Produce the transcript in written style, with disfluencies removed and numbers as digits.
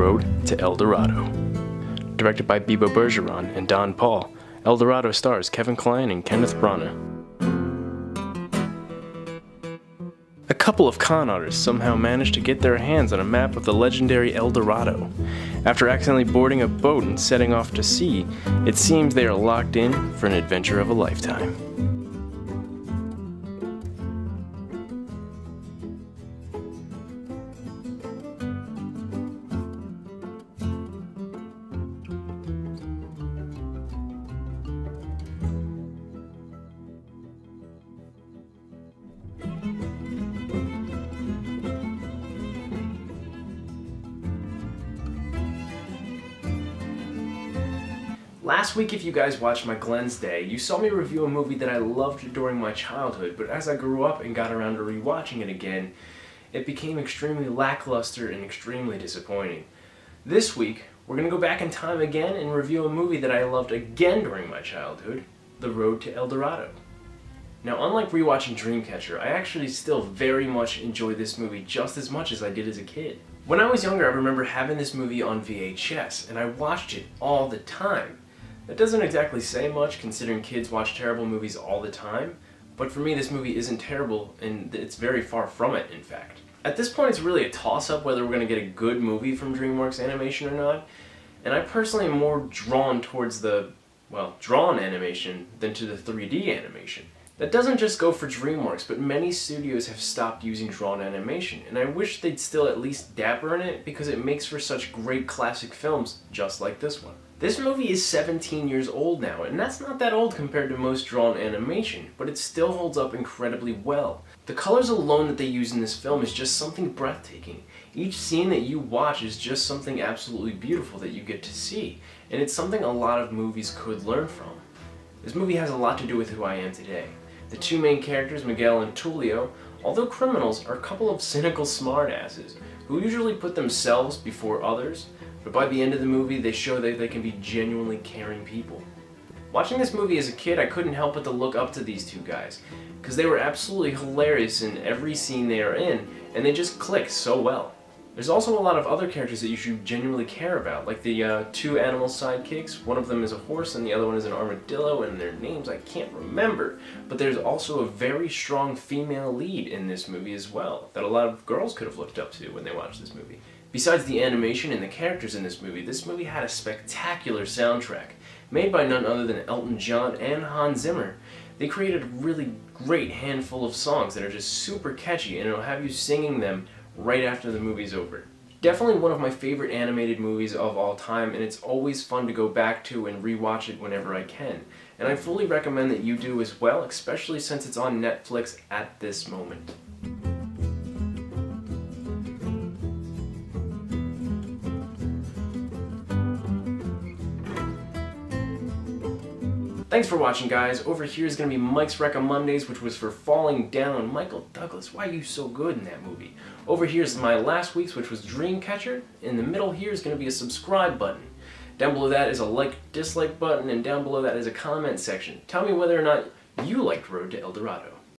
Road to El Dorado. Directed by Bibo Bergeron and Don Paul, El Dorado stars Kevin Kline and Kenneth Branagh. A couple of con artists somehow manage to get their hands on a map of the legendary El Dorado. After accidentally boarding a boat and setting off to sea, it seems they are locked in for an adventure of a lifetime. Last week, if you guys watched my Glensday, you saw me review a movie that I loved during my childhood, but as I grew up and got around to rewatching it again, it became extremely lackluster and extremely disappointing. This week, we're going to go back in time again and review a movie that I loved again during my childhood, The Road to El Dorado. Now, unlike rewatching Dreamcatcher, I actually still very much enjoy this movie just as much as I did as a kid. When I was younger, I remember having this movie on VHS, and I watched it all the time. That doesn't exactly say much considering kids watch terrible movies all the time, but for me this movie isn't terrible and it's very far from it, in fact. At this point it's really a toss-up whether we're going to get a good movie from Dreamworks animation or not, and I personally am more drawn towards the, well, drawn animation than to the 3D animation. That doesn't just go for Dreamworks, but many studios have stopped using drawn animation, and I wish they'd still at least dabble in it because it makes for such great classic films just like this one. This movie is 17 years old now, and that's not that old compared to most drawn animation, but it still holds up incredibly well. The colors alone that they use in this film is just something breathtaking. Each scene that you watch is just something absolutely beautiful that you get to see, and it's something a lot of movies could learn from. This movie has a lot to do with who I am today. The two main characters, Miguel and Tulio, although criminals, are a couple of cynical smartasses who usually put themselves before others, but by the end of the movie they show that they can be genuinely caring people. Watching this movie as a kid, I couldn't help but to look up to these two guys, because they were absolutely hilarious in every scene they are in, and they just click so well. There's also a lot of other characters that you should genuinely care about, like the two animal sidekicks. One of them is a horse and the other one is an armadillo, and their names I can't remember. But there's also a very strong female lead in this movie as well, that a lot of girls could have looked up to when they watched this movie. Besides the animation and the characters in this movie had a spectacular soundtrack, made by none other than Elton John and Hans Zimmer. They created a really great handful of songs that are just super catchy, and it'll have you singing them right after the movie's over. Definitely one of my favorite animated movies of all time, and it's always fun to go back to and rewatch it whenever I can. And I fully recommend that you do as well, especially since it's on Netflix at this moment. Thanks for watching, guys. Over here is going to be Mike's Recca Mondays, which was for Falling Down. Michael Douglas, why are you so good in that movie? Over here is my last week's, which was Dreamcatcher. In the middle here is going to be a subscribe button. Down below that is a like-dislike button, and down below that is a comment section. Tell me whether or not you liked Road to El Dorado.